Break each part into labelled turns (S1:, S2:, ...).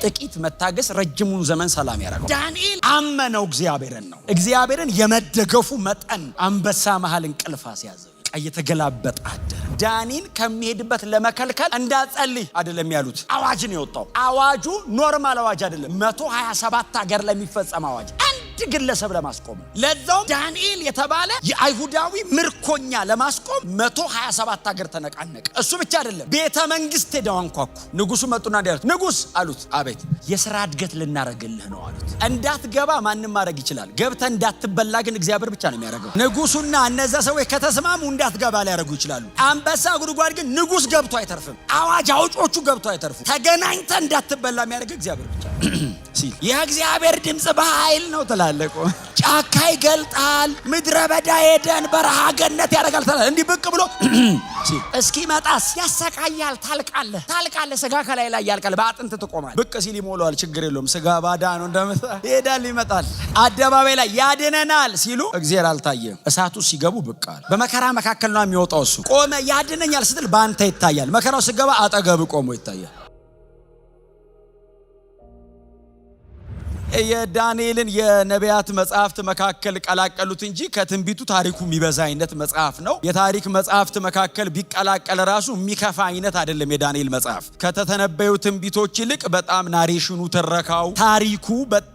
S1: ጥቂት መታገስ ረጅሙን ዘመን ሰላም ያደርጋል። ዳንኤል አመነው እግዚአብሔርን ነው። እግዚአብሔርን የመደገፉ መጠን አንበሳ መሃል እንቅልፍ አስያዘው። እየተገላበጠ አደረ። ዳንኤል ከሚሄድበት ለመከልከል እንዳጸልይ አይደለም ያሉት። አዋጅ ነው የወጣው። አዋጁ ኖርማል አዋጅ አይደለም። 127 ሀገር ለሚፈጸም አዋጅ አንድ ግለሰብ ለማስቆም ለዛው ዳንኤል የተባለ የአይሁዳዊ ምርኮኛ ለማስቆም 127 ሀገር ተነቃነቀ። እሱ ብቻ አይደለም። ቤተ መንግስት ሄደው አንኳኩ። ንጉሱ መጡና እንዲያሉት ንጉስ አሉት። አቤት። የሥራ እድገት ልናረግልህ ነው አሉት። እንዳትገባ ማንንም ማድረግ ይችላል። ገብተህ እንዳትበላ ግን እግዚአብሔር ብቻ ነው የሚያደርገው። ንጉሱና እነዛ ሰዎች ከተስማሙ እንዳትገባ ሊያደርጉ ይችላሉ። አንበሳ ጉድጓድ ግን ንጉስ ገብቶ አይተርፍም። አዋጅ አውጮቹ ገብቶ አይተርፉም። ተገናኝተህ እንዳትበላ የሚያደርግ እግዚአብሔር ብቻ ሲል የእግዚአብሔር ድምጽ በኃይል ነው ተላለቆ ጫካ ይገልጣል፣ ምድረ በዳ ሄደን በረሃ ገነት ያደርጋል ተላለ። እንዲህ ብቅ ብሎ ሲል እስኪመጣስ ያሰቃያል። ታልቃለህ ስጋ ከላይ ላይ ያልቃል፣ በአጥንት ትቆማል። ብቅ ሲል ይሞላዋል። ችግር የለውም ስጋ ባዳ ነው እንደምታ ይሄዳል ይመጣል። አደባባይ ላይ ያድነናል ሲሉ እግዚአብሔር አልታየም። እሳቱ ሲገቡ ብቅ አለ። በመከራ መካከል ነው የሚወጣው እሱ። ቆመ ያድነኛል ስትል ባንተ ይታያል። መከራው ሲገባ አጠገብ ቆሞ ይታያል። የዳንኤልን የነቢያት መጽሐፍት መካከል ቀላቀሉት እንጂ ከትንቢቱ ታሪኩ የሚበዛ አይነት መጽሐፍ ነው። የታሪክ መጽሐፍት መካከል ቢቀላቀል ራሱ የሚከፋ አይነት አይደለም። የዳንኤል መጽሐፍ ከተተነበዩ ትንቢቶች ይልቅ በጣም ናሬሽኑ፣ ትረካው፣ ታሪኩ በጣም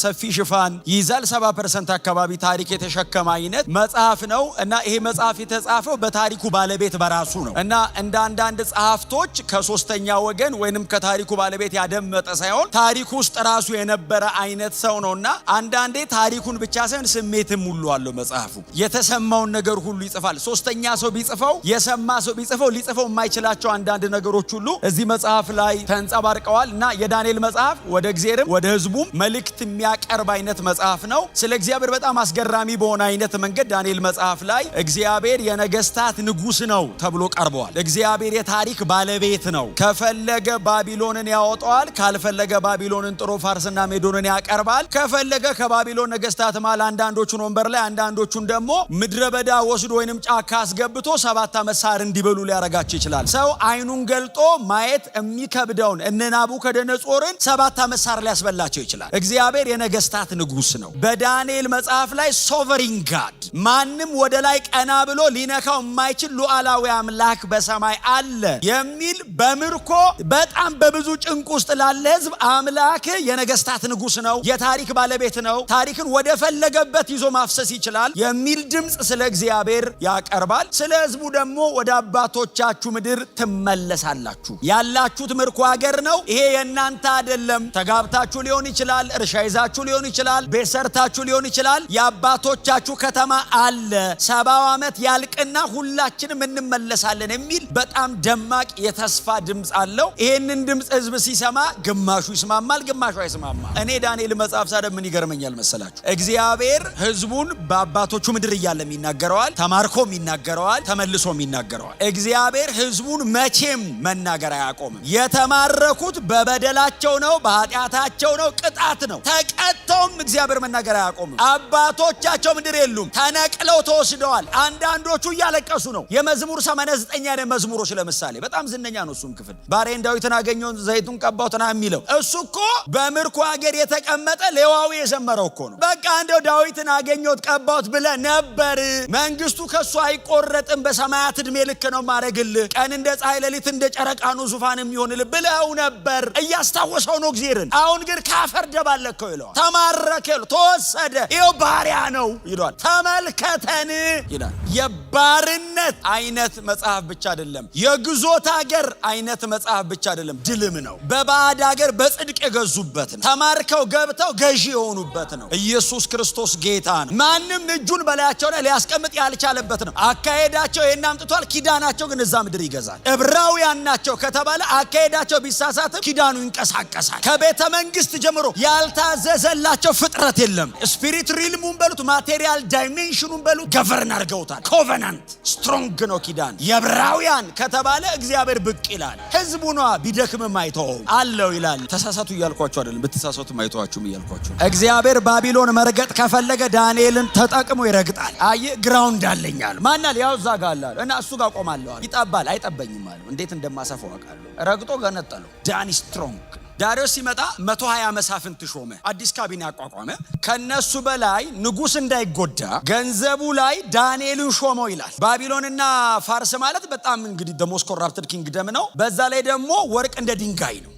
S1: ሰፊ ሽፋን ይዛል። 70% አካባቢ ታሪክ የተሸከመ አይነት መጽሐፍ ነው እና ይሄ መጽሐፍ የተጻፈው በታሪኩ ባለቤት በራሱ ነው እና እንደ አንዳንድ ጸሐፍቶች ከሶስተኛ ወገን ወይንም ከታሪኩ ባለቤት ያደመጠ ሳይሆን ታሪኩ ውስጥ ራሱ የነበረ አይነት ሰው ነውና አንዳንዴ ታሪኩን ብቻ ሳይሆን ስሜትም ሁሉ አለው መጽሐፉ። የተሰማውን ነገር ሁሉ ይጽፋል። ሶስተኛ ሰው ቢጽፈው፣ የሰማ ሰው ቢጽፈው ሊጽፈው የማይችላቸው አንዳንድ ነገሮች ሁሉ እዚህ መጽሐፍ ላይ ተንጸባርቀዋል እና የዳንኤል መጽሐፍ ወደ እግዚአብሔርም ወደ ሕዝቡም መልእክት የሚያቀርብ አይነት መጽሐፍ ነው። ስለ እግዚአብሔር በጣም አስገራሚ በሆነ አይነት መንገድ ዳንኤል መጽሐፍ ላይ እግዚአብሔር የነገስታት ንጉስ ነው ተብሎ ቀርበዋል። እግዚአብሔር የታሪክ ባለቤት ነው። ከፈለገ ባቢሎንን ያወጣዋል፣ ካልፈለገ ባቢሎንን ጥሮ ፋርስና ሜዶንን ያቀርባል። ከፈለገ ከባቢሎን ነገስታት ማል አንዳንዶቹን ወንበር ላይ አንዳንዶቹን ደግሞ ምድረ በዳ ወስዶ ወይንም ጫካ አስገብቶ 7 ዓመት ሳር እንዲበሉ ሊያረጋቸው ይችላል። ሰው አይኑን ገልጦ ማየት የሚከብደውን እነ ናቡከደነጾርን 7 ዓመት ሳር ሊያስበላቸው ይችላል። እግዚአብሔር የነገስታት ንጉስ ነው። በዳንኤል መጽሐፍ ላይ ሶቨሪን ጋድ ማንም ወደ ላይ ቀና ብሎ ሊነካው የማይችል ሉዓላዊ አምላክ በሰማይ አለ የሚል በምርኮ በጣም በብዙ ጭንቅ ውስጥ ላለ ህዝብ አምላክ የነገስታት ንጉስ ነው፣ የታሪክ ባለቤት ነው፣ ታሪክን ወደ ፈለገበት ይዞ ማፍሰስ ይችላል የሚል ድምጽ ስለ እግዚአብሔር ያቀርባል። ስለ ህዝቡ ደግሞ ወደ አባቶቻችሁ ምድር ትመለሳላችሁ፣ ያላችሁት ምርኮ ሀገር ነው፣ ይሄ የእናንተ አይደለም። ተጋብታችሁ ሊሆን ይችላል፣ እርሻ ይዛችሁ ሊሆን ይችላል፣ ቤት ሰርታችሁ ሊሆን ይችላል። የአባቶቻችሁ ከተማ አለ፣ 70 ዓመት ያልቅና ሁላችንም እንመለሳለን የሚል በጣም ደማቅ የተስፋ ድምጽ አለው። ይሄንን ድምጽ ህዝብ ሲሰማ ግማሹ ይስማማል፣ ግማሹ አይስማማል። እኔ ዳንኤል መጽሐፍ ሳደብ ምን ይገርመኛል መሰላችሁ? እግዚአብሔር ህዝቡን በአባቶቹ ምድር እያለም ይናገረዋል፣ ተማርኮም ይናገረዋል፣ ተመልሶም ይናገረዋል። እግዚአብሔር ህዝቡን መቼም መናገር አያቆምም። የተማረኩት በበደላቸው ነው፣ በኃጢአታቸው ነው፣ ቅጣት ነው። ተቀጥተውም እግዚአብሔር መናገር አያቆምም። አባቶቻቸው ምድር የሉም፣ ተነቅለው ተወስደዋል። አንዳንዶቹ እያለቀሱ ነው። የመዝሙር 89 ያለ መዝሙሮች ለምሳሌ በጣም ዝነኛ ነው። እሱም ክፍል ባሪያዬን ዳዊትን አገኘው ዘይቱን ቀባውትና የሚለው እሱ እኮ በምርኮ ሀገር የተቀመጠ ሌዋዊ የዘመረው እኮ ነው። በቃ እንደው ዳዊትን አገኘሁት ቀባውት ብለ ነበር። መንግስቱ ከሱ አይቆረጥም፣ በሰማያት እድሜ ልክ ነው ማረግልህ፣ ቀን እንደ ፀሐይ ሌሊት እንደ ጨረቃ ነው ዙፋን የሚሆንልህ ብለው ነበር። እያስታወሰው ነው እግዚአብሔርን። አሁን ግን ካፈር ደባለከው ይለዋል። ተማረከ፣ ተወሰደ፣ ይኸው ባሪያ ነው ይሏል። ተመልከተን ይላል። የባርነት አይነት መጽሐፍ ብቻ አይደለም፣ የግዞት ሀገር አይነት መጽሐፍ ብቻ አይደለም፣ ድልም ነው። በባዕድ ሀገር በጽድቅ የገዙበት ነው። ተማርከው ገብተው ገዢ የሆኑበት ነው። ኢየሱስ ክርስቶስ ጌታ ነው። ማንም እጁን በላያቸው ላይ ሊያስቀምጥ ያልቻለበት ነው። አካሄዳቸው ይሄን አምጥቷል፣ ኪዳናቸው ግን እዛ ምድር ይገዛል። ዕብራውያን ናቸው ከተባለ አካሄዳቸው ቢሳሳትም ኪዳኑ ይንቀሳቀሳል። ከቤተ መንግስት ጀምሮ ያልታዘዘላቸው ፍጥረት የለም። ስፒሪት ሪልሙን በሉት፣ ማቴሪያል ዳይሜንሽኑን በሉት፣ ገቨርን አድርገውታል። ኮቨናንት ስትሮንግ ነው ኪዳን። የዕብራውያን ከተባለ እግዚአብሔር ብቅ ይላል። ህዝቡ ነዋ፣ ቢደክምም አይተውም አለው ይላል። ተሳሳቱ እያልኳቸው አይደለም፣ ብትሳሳቱም አይተዋችሁም እያልኳቸው። እግዚአብሔር ባቢሎን መርገጥ ከፈለገ ዳንኤልን ተጠቅሞ ይረግጣል። አየ ግራውንድ አለኛል ማናል ያው እዛ ጋር አለ እና እሱ ጋር ቆማለሁ። ይጣባል አይጠበኝም አለ። እንዴት እንደማሰፈው አውቃለሁ። ረግጦ ገነጠለው። ዳኒ ስትሮንግ ዳሪዮስ ሲመጣ 120 መሳፍንት ሾመ። አዲስ ካቢኔ አቋቋመ። ከነሱ በላይ ንጉስ እንዳይጎዳ ገንዘቡ ላይ ዳንኤልን ሾመው ይላል። ባቢሎንና ፋርስ ማለት በጣም እንግዲህ the most corrupted kingdom ነው። በዛ ላይ ደግሞ ወርቅ እንደ ድንጋይ ነው።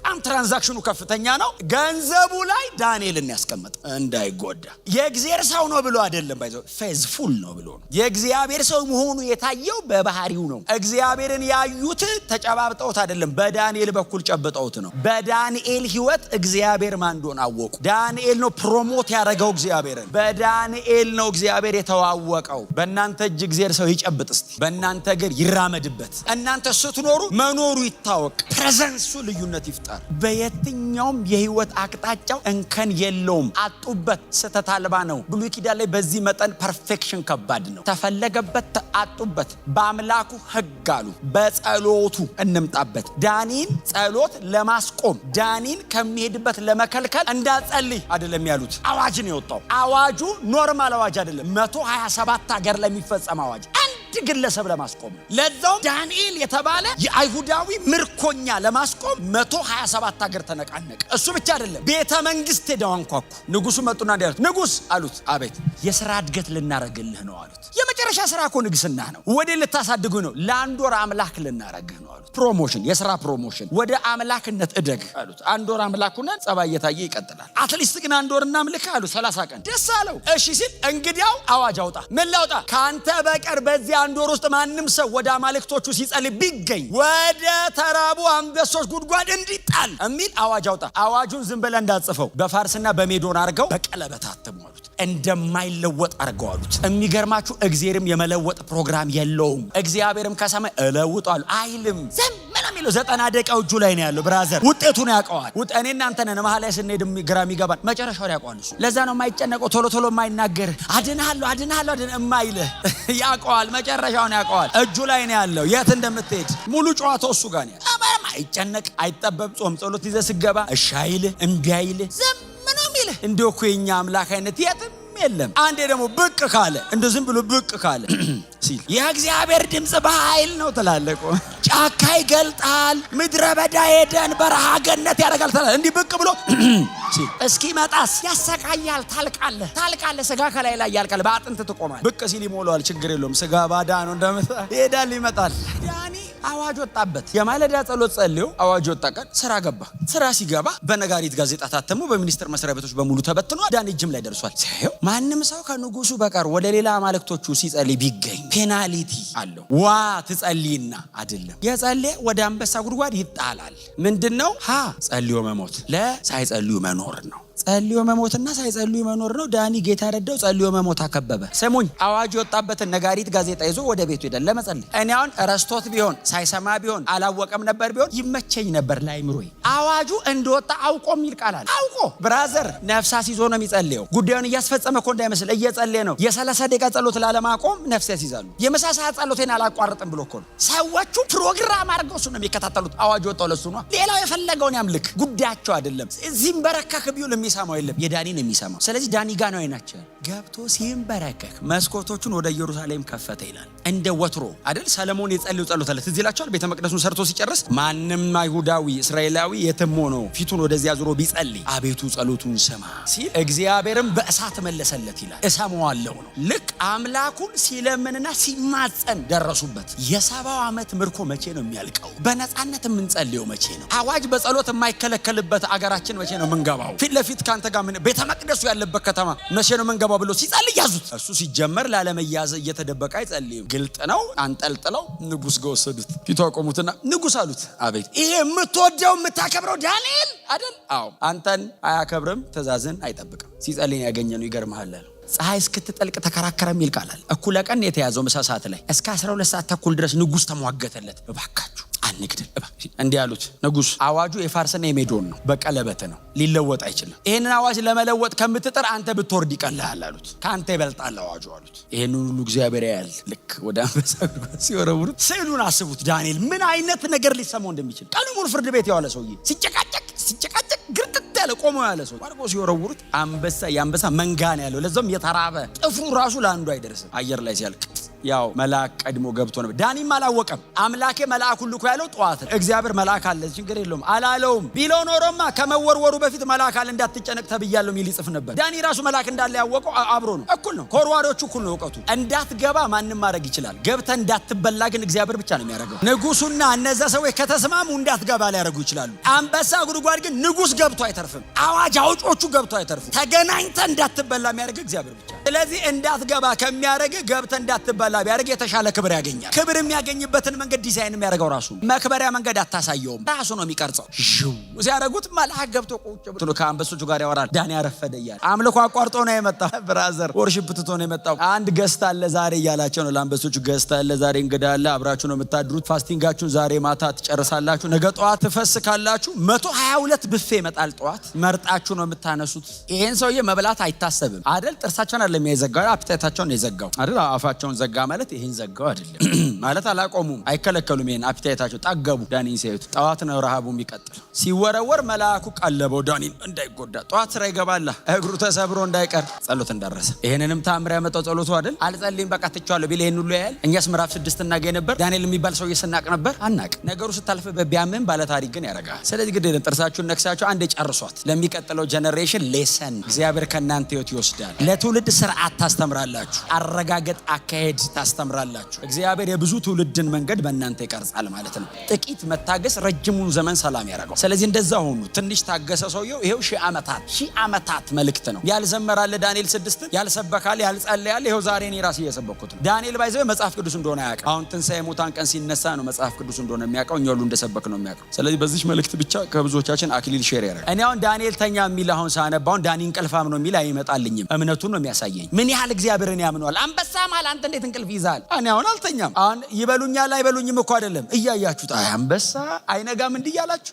S1: በጣም ትራንዛክሽኑ ከፍተኛ ነው። ገንዘቡ ላይ ዳንኤልን ያስቀመጠ እንዳይጎዳ። የእግዚአብሔር ሰው ነው ብሎ አይደለም፣ ባይዘው ፌዝፉል ነው ብሎ ነው። የእግዚአብሔር ሰው መሆኑ የታየው በባህሪው ነው። እግዚአብሔርን ያዩት ተጨባብጠውት አይደለም፣ በዳንኤል በኩል ጨብጠውት ነው። በዳንኤል ህይወት እግዚአብሔር ማን እንደሆነ አወቁ። ዳንኤል ነው ፕሮሞት ያደረገው እግዚአብሔርን። በዳንኤል ነው እግዚአብሔር የተዋወቀው። በእናንተ እጅ እግዚአብሔር ሰው ይጨብጥ እስቲ፣ በእናንተ እግር ይራመድበት። እናንተ ስትኖሩ መኖሩ ይታወቅ፣ ፕሬዘንሱ ልዩነት ይፍጠር። በየትኛውም የህይወት አቅጣጫው እንከን የለውም። አጡበት፣ ስተት አልባ ነው። ብሉይ ኪዳን ላይ በዚህ መጠን ፐርፌክሽን ከባድ ነው። ተፈለገበት፣ አጡበት። በአምላኩ ህግ አሉ። በጸሎቱ እንምጣበት። ዳኒን ጸሎት ለማስቆም ዳኒን ከሚሄድበት ለመከልከል እንዳጸልይ አይደለም ያሉት። አዋጅ ነው የወጣው። አዋጁ ኖርማል አዋጅ አይደለም። 127 ሀገር ለሚፈጸም አዋጅ ግለሰብ ለማስቆም፣ ለዛው ዳንኤል የተባለ የአይሁዳዊ ምርኮኛ ለማስቆም 127 ሀገር ተነቃነቀ። እሱ ብቻ አይደለም፣ ቤተ መንግስት ሄደው አንኳኩ። ንጉሱ መጡና እንዲያሉት፣ ንጉስ አሉት። አቤት። የሥራ እድገት ልናረግልህ ነው አሉት። የመጨረሻ ስራ እኮ ንግስና ነው። ወደ ልታሳድጉ ነው? ለአንድ ወር አምላክ ልናረግህ ነው አሉት። ፕሮሞሽን፣ የሥራ ፕሮሞሽን፣ ወደ አምላክነት እደግ አሉት። አንድ ወር አምላኩና ጸባይ እየታየ ይቀጥላል። አትሊስት ግን አንድ ወር እናምልክ አሉት። 30 ቀን ደስ አለው። እሺ ሲል እንግዲያው አዋጅ አውጣ። ምን ላውጣ? ካንተ በቀር በዚህ አንድ ወር ውስጥ ማንም ሰው ወደ አማልክቶቹ ሲጸልይ ቢገኝ ወደ ተራቡ አንበሶች ጉድጓድ እንዲጣል የሚል አዋጅ አውጣ። አዋጁን ዝም ብለህ እንዳጽፈው በፋርስና በሜዶን አርገው በቀለበት አተሙ አሉት። እንደማይለወጥ አርገው አሉት። የሚገርማችሁ እግዚአብሔርም የመለወጥ ፕሮግራም የለውም። እግዚአብሔርም ከሰማይ እለውጣለሁ አይልም። ዝም ምን የሚለው 90 ደቂቃው እጁ ላይ ነው ያለው። ብራዘር ውጤቱን ያውቀዋል። እኔ እናንተ ነን መሃል ላይ ስንሄድ ግራ የሚገባን መጨረሻው ያውቀዋል እሱ። ለዛ ነው የማይጨነቀው፣ ቶሎ ቶሎ የማይናገር፣ አድንሃለሁ ያውቀዋል። መጨረሻውን ያውቀዋል። እጁ ላይ ነው ያለው። የት እንደምትሄድ ሙሉ ጨዋታው እሱ ጋር ነው። አይጨነቅ፣ አይጠበብ። ጾም ጸሎት ይዘህ ስገባ እሺ አይልህ፣ እምቢ አይልህ፣ ዝም ነው የሚልህ። እንደው እኮ የኛ አምላክ አይነት የትም የለም። አንዴ ደግሞ ብቅ ካለ እንደ ዝም ብሎ ብቅ ካለ ሲል የእግዚአብሔር ድምጽ በኃይል ነው ትላለህ። ጫካ ይገልጣል፣ ምድረ በዳ ሄደን በረሃ ገነት ያደርጋል ትላለህ። እንዲህ ብቅ ብሎ ሲል እስኪ መጣስ ያሰቃያል። ታልቃለህ። ስጋ ከላይ ላይ ያልቃል፣ በአጥንት ትቆማል። ብቅ ሲል ይሞላዋል። ችግር የለውም። ስጋ ባዳ ነው እንደምታ ይሄዳል፣ ይመጣል። ያኒ አዋጅ ወጣበት። የማለዳ ጸሎት ጸልዮ አዋጅ ወጣ። ቀን ስራ ገባ። ስራ ሲገባ በነጋሪት ጋዜጣ ታተሙ። በሚኒስትር መስሪያ ቤቶች በሙሉ ተበትኗል። ዳን እጅም ላይ ደርሷል። ማንም ሰው ከንጉሱ በቀር ወደ ሌላ አማልክቶቹ ሲጸልይ ቢገኝ ፔናሊቲ አለው። ዋ ትጸልይና አይደለም የጸለየ ወደ አንበሳ ጉድጓድ ይጣላል። ምንድነው? ጸልዮ መሞት፣ ለሳይጸልዩ መኖር ነው። ጸልዮ መሞትና ሳይጸልዩ መኖር ነው። ዳኒ ጌታ ረዳው። ጸልዮ መሞት አከበበ። ስሙኝ፣ አዋጅ የወጣበትን ነጋሪት ጋዜጣ ይዞ ወደ ቤቱ ሄደ ለመጸለይ። እኔ አሁን ረስቶት ቢሆን ሳይሰማ ቢሆን አላወቀም ነበር ቢሆን ይመቸኝ ነበር ላይምሮይ። አዋጁ እንደወጣ አውቆ የሚል ቃል አለ። አውቆ ብራዘር ነፍሳስ ይዞ ነው የሚጸልየው። ጉዳዩን እያስፈጸመ እኮ እንዳይመስል እየጸለየ ነው። የ30 ደቂቃ ጸሎት ላለማቆም ነፍስ ያስይዛሉ። የምሳ ሰዓት ጸሎቴን አላቋርጥም ብሎ እኮ ነው። ሰዎቹ ፕሮግራም አድርገው እሱ ነው የሚከታተሉት። አዋጅ ወጣው ለሱ ነው። ሌላው የፈለገውን ያምልክ፣ ጉዳያቸው አይደለም። እዚህም በረከክ ቢውል የሚሰማው የለም። የዳኒን የሚሰማው። ስለዚህ ዳኒ ጋር ነው አይናቸው ገብቶ ሲንበረከክ መስኮቶቹን ወደ ኢየሩሳሌም ከፈተ ይላል። እንደ ወትሮ አይደል? ሰለሞን የጸለየው ጸሎት አለ። ትዝ ይላችኋል? ቤተ መቅደሱን ሰርቶ ሲጨርስ ማንም አይሁዳዊ እስራኤላዊ የትም ሆኖ ፊቱን ወደዚያ ዙሮ ቢጸልይ አቤቱ ጸሎቱን ስማ ሲል እግዚአብሔርም በእሳት መለሰለት ይላል። እሰማዋለሁ ነው። ልክ አምላኩን ሲለምንና ሲማጸን ደረሱበት። የ70 ዓመት ምርኮ መቼ ነው የሚያልቀው? በነፃነት የምንጸልየው መቼ ነው? አዋጅ በጸሎት የማይከለከልበት አገራችን መቼ ነው የምንገባው? ፊት ለፊት ካንተ ጋር ምን ቤተ መቅደሱ ያለበት ከተማ መቼ ነው የምንገባው ብሎ ሲጸልይ ያዙት። እሱ ሲጀመር ላለመያዝ እየተደበቀ አይጸልይም። ግልጥ ነው። አንጠልጥለው ንጉስ ጋር ወሰዱት። ፊቱ አቆሙትና ንጉስ አሉት። አቤት። ይሄ የምትወደው የምታከብረው ዳንኤል አይደል? አዎ። አንተን አያከብርም፣ ትእዛዝን አይጠብቅም። ሲጸልይ ያገኘነው ይገርምሃል። ፀሐይ እስክትጠልቅ ተከራከረ የሚል ቃል አለ። እኩለ ቀን የተያዘው ምሳ ሰዓት ላይ እስከ 12 ሰዓት ተኩል ድረስ ንጉስ ተሟገተለት። እባካችሁ አንግደል እንዲህ አሉት። ንጉስ አዋጁ የፋርስና የሜዶን ነው፣ በቀለበት ነው፣ ሊለወጥ አይችልም። ይሄንን አዋጅ ለመለወጥ ከምትጥር አንተ ብትወርድ ይቀልሃል አሉት። ካንተ ይበልጣል አዋጁ አሉት። ይሄንን ሁሉ እግዚአብሔር ያያል። ልክ ወደ አንበሳ ጉድጓድ ሲወረውሩት ስዕሉን አስቡት። ዳንኤል ምን አይነት ነገር ሊሰማው እንደሚችል። ቀኑ ሙሉ ፍርድ ቤት የዋለ ሰውዬ ሲጨቃጨቅ ግርጥት ያለ ቆሞ ያለ ሰው አድርጎ ሲወረውሩት አንበሳ የአንበሳ መንጋ ነው ያለው። ለዛም የተራበ ጥፍሩ ራሱ ለአንዱ አይደርስም። አየር ላይ ሲያልቅ ያው መልአክ ቀድሞ ገብቶ ነበር። ዳኒም አላወቀም። አምላኬ መልአኩን ልኮ ያለው ጠዋት እግዚአብሔር መልአክ አለ ችግር የለውም አላለውም። ቢለው ኖሮማ ከመወርወሩ በፊት መልአክ አለ እንዳትጨነቅ ተብያለሁ ሚል ይጽፍ ነበር። ዳኒ ራሱ መልአክ እንዳለ ያወቀው አብሮ ነው። እኩል ነው። ኮርዋሪዎቹ እኩል ነው እውቀቱ። እንዳትገባ ማንንም ማድረግ ይችላል። ገብተህ እንዳትበላ ግን እግዚአብሔር ብቻ ነው የሚያደርገው። ንጉሱና እነዛ ሰዎች ከተስማሙ እንዳትገባ ሊያደርጉ ይችላሉ። አንበሳ ጉድጓድ ግን ንጉስ ገብቶ አይተርፍም። አዋጅ አውጮቹ ገብቶ አይተርፉም። ተገናኝተህ እንዳትበላ የሚያደርግ እግዚአብሔር ብቻ። ስለዚህ እንዳትገባ ከሚያደርግ ገብተህ እንዳትበላ ቢያደርግ የተሻለ ክብር ያገኛል። ክብር የሚያገኝበትን መንገድ ዲዛይን የሚያደርገው ራሱ። መክበሪያ መንገድ አታሳየውም፣ ራሱ ነው የሚቀርጸው። ሲያደርጉት መልአክ ገብቶ ቁጭ ብሎ ከአንበሶቹ ጋር ያወራል። ዳኒ ያረፈደ እያለ አምልኮ አቋርጦ ነው የመጣው። ብራዘር ወርሺፕ ትቶ ነው የመጣው። አንድ ገስት አለ ዛሬ እያላቸው ነው ለአንበሶቹ። ገስት አለ ዛሬ፣ እንግዳ አለ፣ አብራችሁ ነው የምታድሩት። ፋስቲንጋችሁን ዛሬ ማታ ትጨርሳላችሁ። ነገ ጠዋት ትፈስካላችሁ። 122 ብፌ ይመጣል ጠዋት። መርጣችሁ ነው የምታነሱት። ይሄን ሰውዬ መብላት አይታሰብም አይደል? ጥርሳቸውን አይደለም የዘጋው፣ አፒታይታቸውን ነው የዘጋው አይደል? አፋቸውን ዘጋ ማለት ይሄን ዘጋው አይደለም ማለት አላቆሙም፣ አይከለከሉም። ይሄን አፒታይታቸው ጠገቡ። ዳኒን ሲያዩት ጠዋት ነው ረሃቡ የሚቀጥል። ሲወረወር መልአኩ ቀለበው ዳኒን እንዳይጎዳ። ጠዋት ስራ ይገባላ እግሩ ተሰብሮ እንዳይቀር ጸሎት እንዳረሰ። ይሄንንም ታምር ያመጣው ጸሎቱ አይደል? አልጸልይም በቃ ትቻለሁ ቢል ይሄን ሁሉ ያያል። እኛስ ምዕራፍ 6 እናገኝ ነበር። ዳንኤል የሚባል ሰው እየሰናቅ ነበር አናቅ። ነገሩ ስታልፍ በቢያምን ባለ ታሪክ ግን ያረጋል። ስለዚህ ግድ የለም ጥርሳችሁን ነክሳችሁ አንዴ ጨርሷት። ለሚቀጥለው ጀነሬሽን ሌሰን እግዚአብሔር ከእናንተ ህይወት ይወስዳል። ለትውልድ ስርዓት ታስተምራላችሁ። አረጋገጥ አካሄድ ታስተምራላችሁ። እግዚአብሔር የብዙ ትውልድን መንገድ በእናንተ ይቀርጻል ማለት ነው። ጥቂት መታገስ ረጅሙን ዘመን ሰላም ያደርገው። ስለዚህ እንደዛ ሆኑ። ትንሽ ታገሰ ሰውየው። ይሄው ሺህ ዓመታት መልእክት ነው። ያልዘመራለ ዳንኤል 6 ያልሰበካለ ያልጸለያለ ይሄው ዛሬ እኔ ራሴ እየሰበኩት ነው። ዳንኤል ባይዘው መጽሐፍ ቅዱስ እንደሆነ ያውቃል። አሁን ትንሣኤ ሙታን ቀን ሲነሳ ነው መጽሐፍ ቅዱስ እንደሆነ የሚያውቀው። እኛ ሁሉ እንደሰበክ ነው የሚያውቀው። ስለዚህ በዚህ መልእክት ብቻ ከብዙዎቻችን አክሊል ሼር ያደርጋል። እኔ አሁን ዳንኤል ተኛ የሚል አሁን ሳነባውን ዳኒ እንቅልፋም ነው የሚል አይመጣልኝም። እምነቱን ነው የሚያሳየኝ። ምን ያህል እግዚአብሔርን ያምነዋል። አንበሳ ማል አንተ እንዴት እንቅልፍ ይዛል? እኔ አሁን አልተኛም። አሁን ይበሉኛል አይበሉኝም እኮ አይደለም እያያችሁት አንበሳ አይነጋም እንዲህ ያላችሁ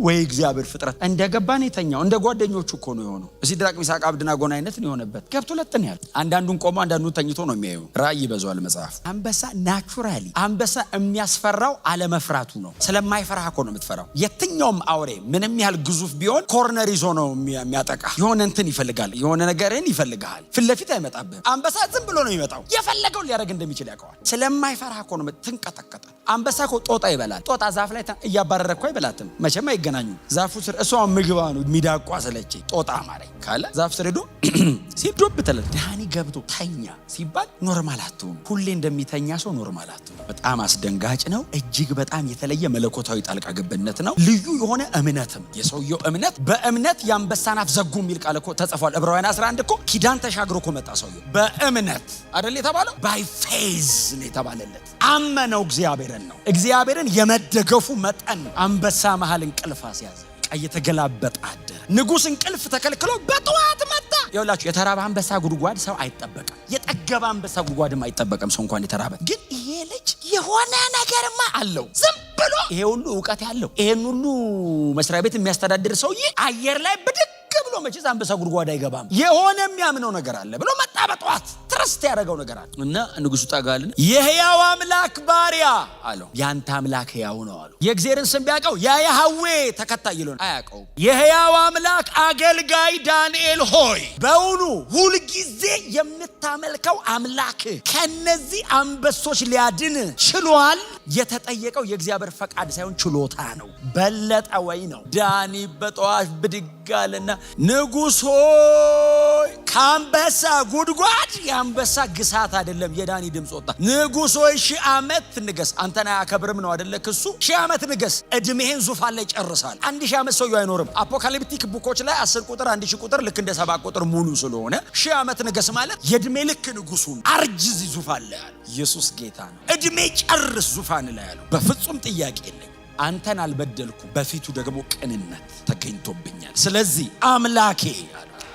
S1: ወይ እግዚአብሔር ፍጥረት እንደገባን የተኛው እንደ ጓደኞቹ እኮ ነው የሆነው። ሲድራቅ ሚሳቅ አብደናጎ አይነት ነው የሆነበት። ገብቶ ለጥን ያለ አንዳንዱን ቆሞ አንዳንዱን ተኝቶ ነው የሚያዩ። ራእይ ይበዛዋል መጽሐፍ። አንበሳ ናቹራሊ አንበሳ የሚያስፈራው አለመፍራቱ ነው። ስለማይፈራ እኮ ነው የምትፈራው። የትኛውም አውሬ ምንም ያህል ግዙፍ ቢሆን ኮርነር ይዞ ነው የሚያጠቃ። የሆነ እንትን ይፈልጋል፣ የሆነ ነገርን ይፈልጋል። ፊት ለፊት አይመጣብህም። አንበሳ ዝም ብሎ ነው የሚመጣው። የፈለገው ሊያደርግ እንደሚችል ያውቀዋል። ስለማይፈራ እኮ ነው ትንቀጠቀጠ። አንበሳ እኮ ጦጣ ይበላል። ጦጣ ዛፍ ላይ እያባረረ እኮ አይበላትም። መቼም አይገናኙም። ዛፉ ስር እሷ ምግባ ነው የሚዳቋ ስለች ጦጣ ማረኝ ካለ ዛፍ ስር ሄዶ ሲዶብ ተለ ዳኒ ገብቶ ተኛ ሲባል ኖርማል አትሆኑ። ሁሌ እንደሚተኛ ሰው ኖርማል አትሆኑ። በጣም አስደንጋጭ ነው። እጅግ በጣም የተለየ መለኮታዊ ጣልቃ ገብነት ነው። ልዩ የሆነ እምነትም የሰውየው እምነት በእምነት የአንበሳን አፍ ዘጉ የሚል ቃል እኮ ተጽፏል። ዕብራውያን 11 እኮ ኪዳን ተሻግሮ እኮ መጣ ሰውየው። በእምነት አይደል የተባለው? ባይ ፌዝ ነው የተባለለት። አመነው እግዚአብሔርን ነው። እግዚአብሔርን የመደገፉ መጠን አንበሳ መሃል እንቅልፍ አስያዘ። እየተገላበጠ አደረ። ንጉስ እንቅልፍ ተከልክሎ በጠዋት መጣ። ይኸውላችሁ የተራበ አንበሳ ጉድጓድ ሰው አይጠበቅም። የጠገበ አንበሳ ጉድጓድም አይጠበቅም ሰው እንኳን የተራበ። ግን ይሄ ልጅ የሆነ ነገርማ አለው። ዝም ብሎ ይሄ ሁሉ ዕውቀት ያለው ይሄን ሁሉ መስሪያ ቤት የሚያስተዳድር ሰውዬ አየር ላይ ብድግ ብሎ መቼስ አንበሳ ጉድጓድ አይገባም። የሆነ የሚያምነው ነገር አለ ብሎ መጣ። በጠዋት ትረስት ያደረገው ነገር አለ እና ንጉሱ ጠጋልን። የሕያው አምላክ ባሪያ አለው። ያንተ አምላክ ሕያው ነው አለው። የእግዚአብሔርን ስም ቢያውቀው ያ ያህዌ ተከታይ ይሉን አያውቀው። የሕያው አምላክ አገልጋይ ዳንኤል ሆይ በውኑ ሁልጊዜ የምታመልከው አምላክ ከነዚህ አንበሶች ሊያድን ችሏል? የተጠየቀው የእግዚአብሔር ፈቃድ ሳይሆን ችሎታ ነው። በለጠ ወይ ነው። ዳኒ በጠዋት ብድግ አለና ንጉሥ ሆይ ከአንበሳ ጉድጓድ የአንበሳ ግሳት አይደለም የዳኒ ድምፅ ወጣ። ንጉሥ ሆይ 1000 ዓመት ንገስ። አንተን አያከብርም ነው አይደለ ክሱ? 1000 ዓመት ንገስ። እድሜህን ዙፋን ላይ ጨርሳል። 1000 ዓመት ሰውየው አይኖርም። አፖካሊፕቲክ ቡኮች ላይ 10 ቁጥር 1000 ቁጥር ልክ እንደ 7 ቁጥር ሙሉ ስለሆነ 1000 ዓመት ንገስ ማለት የእድሜ ልክ ንጉሱን አርጅዝ ዙፋን ላይ ያለ ኢየሱስ ጌታ ነው። እድሜ ጨርስ ዙፋን ላይ ያለው በፍጹም ጥያቄ የለኝ። አንተን አልበደልኩ፣ በፊቱ ደግሞ ቅንነት ተገኝቶብኛል። ስለዚህ አምላኬ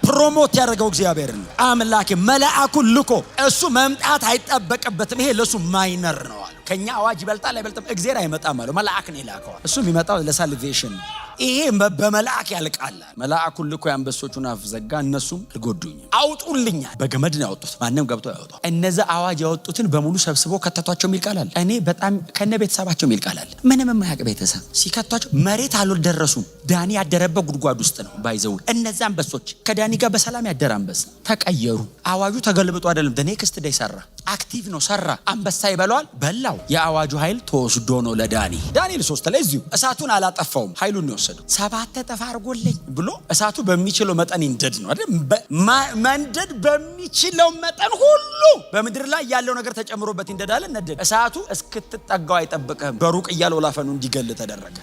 S1: ፕሮሞት ያደረገው እግዚአብሔር ነው። አምላኬ መልአኩን ልኮ እሱ መምጣት አይጠበቅበትም። ይሄ ለሱ ማይነር ነው አለ። ከኛ አዋጅ ይበልጣል አይበልጥም? እግዚአብሔር አይመጣም አለው። መልአክ ነው የላከው። እሱ የሚመጣው ለሳልቬሽን ይሄ በመልአክ ያልቃል። መልአኩን ልኮ የአንበሶቹን አፍ ዘጋ፣ እነሱም አልጎዱኝም። አውጡልኛል። በገመድ ነው ያወጡት፣ ማንም ገብቶ ያወጣው። እነዛ አዋጅ ያወጡትን በሙሉ ሰብስቦ ከተቷቸው የሚል ቃል አለ። እኔ በጣም ከነ ቤተሰባቸው የሚል ቃል አለ። ምንም የማያውቅ ቤተሰብ ሲከቷቸው መሬት አልደረሱም። ዳኒ ያደረበት ጉድጓድ ውስጥ ነው ባይዘው። እነዛ አንበሶች ከዳኒ ጋር በሰላም ያደረ አንበሳ ተቀየሩ። አዋጁ ተገልብጦ አይደለም፣ ኔክስት ዴይ ሰራ። አክቲቭ ነው፣ ሰራ። አንበሳ ይበላዋል፣ በላው። የአዋጁ ኃይል ተወስዶ ነው ለዳኒ። ዳንኤል 3 ላይ እዚሁ እሳቱን አላጠፋውም፣ ኃይሉን ነው የወሰደው። 7 እጥፍ አድርጎልኝ ብሎ እሳቱ በሚችለው መጠን ይንደድ ነው አይደል? መንደድ በሚችለው መጠን ሁሉ በምድር ላይ ያለው ነገር ተጨምሮበት ይንደዳል። ነደድ። እሳቱ እስክትጠጋው አይጠብቅህም። በሩቅ እያለ ወላፈኑ እንዲገል ተደረገ።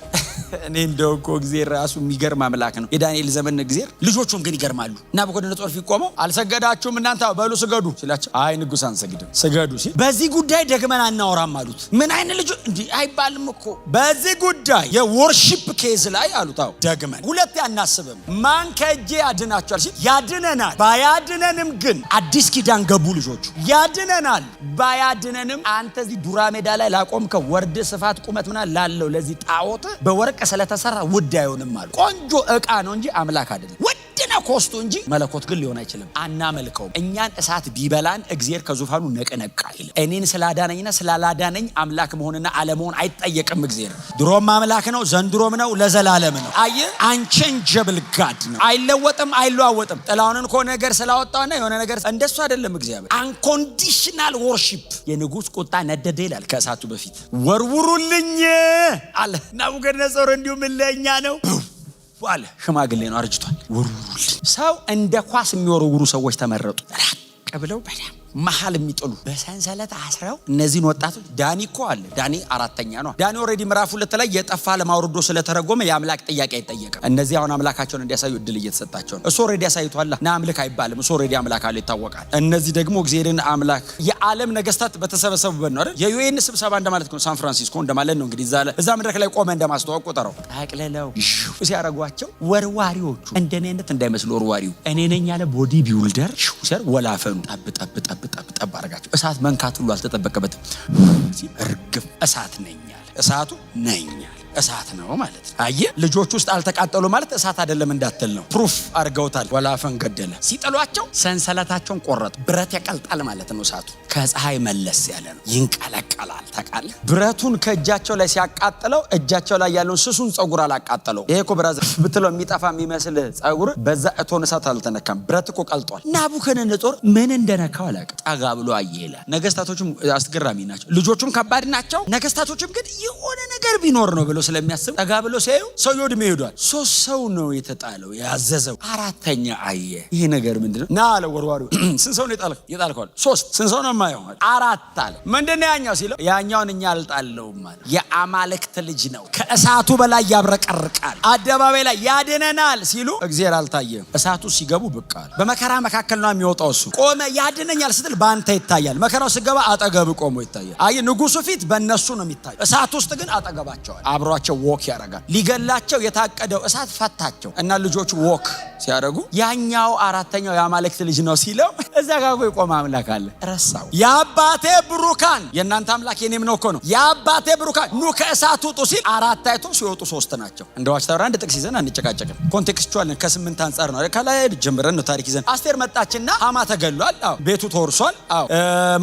S1: እኔ እንደው እኮ እግዚአብሔር ራሱ የሚገርም አምላክ ነው። የዳንኤል ዘመን እግዚአብሔር። ልጆቹም ግን ይገርማሉ። ናቡከደነጾር ፊት ቆመው አልሰገዳችሁም እናንተ በሉ ስገዱ ሲላቸው፣ አይ ንጉሥ አንሰግድም ስገዱ ሲል፣ በዚህ ጉዳይ ደግመን አናወራም አሉት። ምን አይነት ልጅ እንዲህ አይባልም እኮ በዚህ ጉዳይ የወርሺፕ ኬዝ ላይ አሉት። አዎ ደግመን ሁለቴ አናስብም። ማን ከእጄ ያድናቸዋል ሲል፣ ያድነናል። ባያድነንም ግን አዲስ ኪዳን ገቡ ልጆቹ። ያድነናል ባያድነንም አንተ እዚህ ዱራ ሜዳ ላይ ላቆምከው ወርድ ስፋት ቁመት ምናምን ላለው ለዚህ ጣዖት በወርቅ ስለተሰራ ውድ አይሆንም አሉ። ቆንጆ ዕቃ ነው እንጂ አምላክ አይደለም። ውድ ነው ኮስቱ እንጂ መለኮት ግን ሊሆን አይችልም። አናመልከውም። እኛን እሳት ቢበላን እግዚአብሔር ከዙፋኑ ነቀነቃ አይልም። እኔን ስላዳነኝና ስላላዳነኝ አምላክ መሆንና አለመሆን አይጠየቅም። እግዚአብሔር ድሮም አምላክ ነው፣ ዘንድሮም ነው፣ ለዘላለም ነው። አየህ፣ አንቼንጀብል ጋድ ነው። አይለወጥም፣ አይለዋወጥም። ጥላውንን ከሆነ ነገር ስላወጣውና የሆነ ነገር እንደሱ አይደለም። እግዚአብሔር አንኮንዲሽናል ወርሺፕ። የንጉሥ ቁጣ ነደደ ይላል ከእሳቱ በፊት። ወርውሩልኝ አለ ናቡከደነጾር። እንዲሁም ለእኛ ነው አለ። ሽማግሌ ነው፣ አርጅቷል። ወርውሩልኝ። ሰው እንደ ኳስ የሚወረውሩ ሰዎች ተመረጡ። ራቅ ብለው መሀል የሚጥሉ በሰንሰለት አስረው እነዚህን ወጣቶች። ዳኒ እኮ አለ። ዳኒ 4ኛ ነው። ዳኒ ኦሬዲ ምዕራፍ 2 ላይ የጠፋ ለማውረዶ ስለተረጎመ የአምላክ ጥያቄ አይጠየቅም። እነዚህ አሁን አምላካቸውን እንዲያሳዩ እድል እየተሰጣቸው ነው። እሱ ኦሬዲ ያሳይቷል። ና አምልክ አይባልም። እሱ ኦሬዲ አምላክ አለ፣ ይታወቃል። እነዚህ ደግሞ እግዚአብሔርን አምላክ የዓለም ነገስታት በተሰበሰቡበት ነው አይደል? የዩኤን ስብሰባ እንደማለት ነው። ሳን ፍራንሲስኮ እንደማለት ነው። እንግዲህ እዛ መድረክ ላይ ቆመ እንደማስተዋወቅ ቆጠረው። ጠቅልለው ሲያረጓቸው ወርዋሪዎቹ እንደኔ አይነት እንዳይመስሉ ወርዋሪው እኔ ነኝ ያለ ቦዲ ቢውልደር ሲር ወላፈኑ ጠብ አረጋቸው። እሳት መንካት ሁሉ አልተጠበቀበትም። እርግፍ እሳት ነኛል። እሳቱ ነኛል። እሳት ነው ማለት ነው። አየህ፣ ልጆች ውስጥ አልተቃጠሉ ማለት እሳት አይደለም እንዳትል ነው። ፕሩፍ አድርገውታል። ወላፈን ገደለ። ሲጥሏቸው ሰንሰለታቸውን ቆረጡ። ብረት ያቀልጣል ማለት ነው። እሳቱ ከፀሐይ መለስ ያለ ነው፣ ይንቀለቀላል። ታውቃለህ፣ ብረቱን ከእጃቸው ላይ ሲያቃጥለው እጃቸው ላይ ያለውን ስሱን ፀጉር አላቃጠለው። ይሄ እኮ ብራዘር ብትለው የሚጠፋ የሚመስል ፀጉር በዛ እቶን እሳት አልተነካም። ብረት እኮ ቀልጧል። ናቡከደነጾር ምን እንደነካው አላውቅም። ጠጋ ብሎ አየለ። ነገስታቶችም አስገራሚ ናቸው። ልጆቹም ከባድ ናቸው። ነገስታቶችም ግን የሆነ ነገር ቢኖር ነው ብሎ ስለሚያስብ ጠጋ ብሎ ሲያዩ ሰውየው ዕድሜ ሄዷል። 3 ሰው ነው የተጣለው ያዘዘው። 4ኛ አየ። ይሄ ነገር ምንድነው? ና አለ ወርዋሪው። ስንት ሰው ነው የጣልከው? 3። ስንት ሰው ነው የማየው? 4 አለ። ምንድነው ያኛው ሲለው፣ ያኛውን እኛ አልጣለውም አለ። የአማልክት ልጅ ነው፣ ከእሳቱ በላይ ያብረቀርቃል፣ አደባባይ ላይ ያድነናል ሲሉ እግዚአብሔር አልታየም። እሳቱ ሲገቡ ብቅ አለ። በመከራ መካከል ነው የሚወጣው። እሱ ቆመ። ያድነኛል ስትል ባንተ ይታያል። መከራው ሲገባ አጠገብ ቆሞ ይታያል። አየ፣ ንጉሱ ፊት በእነሱ ነው የሚታየው። እሳት ውስጥ ግን አጠገባቸዋል። አብሯቸው ወክ ያረጋል። ሊገላቸው የታቀደው እሳት ፈታቸው እና ልጆቹ ወክ ሲያደርጉ ያኛው 4ኛው የአማልክት ልጅ ነው ሲለው እዛ ጋር የቆመ አምላክ አለ። ረሳው። የአባቴ ብሩካን፣ የእናንተ አምላክ የኔም ነው እኮ ነው። የአባቴ ብሩካን ኑ ከእሳት ውጡ ሲል 4 አይቶ ሲወጡ 3 ናቸው። እንደ ዋች ተራ አንድ ጥቅስ ይዘን አንጨቃጨቅም። ኮንቴክስቹዋል ከ8 አንጻር ነው። ከላይ ጀምረን ነው ታሪክ ይዘን። አስቴር መጣችና ሃማ ተገሏል። አዎ ቤቱ ተወርሷል። አዎ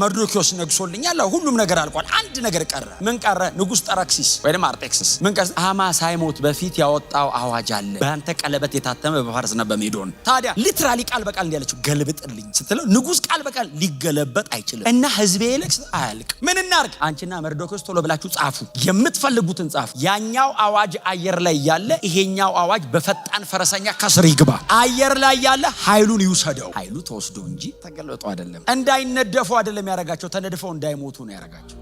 S1: መርዶክዮስ ነግሶልኛል። አዎ ሁሉም ነገር አልቋል። አንድ ነገር ቀረ። ምን ቀረ? ንጉስ ጠራክሲስ ወይም አርጤክስስ ምን ቀረ? ሃማ ሳይሞት በፊት ያወጣው አዋጅ አለ፣ በአንተ ቀለበት የታተመ በፋርስና በሜዶን። ታዲያ ሊትራሊ ቃል በቃል እንዲያለችው ገልብጥልኝ ስትለው ንጉስ ቃል በቃል ሊገለበጥ አይችልም። እና ህዝቤ ይልክስ አያልቅ። ምን እናርግ? አንቺና መርዶክዮስ ቶሎ ብላችሁ ጻፉ፣ የምትፈልጉትን ጻፉ። ያኛው አዋጅ አየር ላይ ያለ፣ ይሄኛው አዋጅ በፈጣን ፈረሰኛ ከስር ይግባ። አየር ላይ ያለ ኃይሉን ይውሰደው። ኃይሉ ተወስዶ እንጂ ተገልጦ አይደለም። እንዳይነደፉ አይደለም ያረጋቸው፣ ተነድፈው እንዳይሞቱ ነው ያረጋቸው።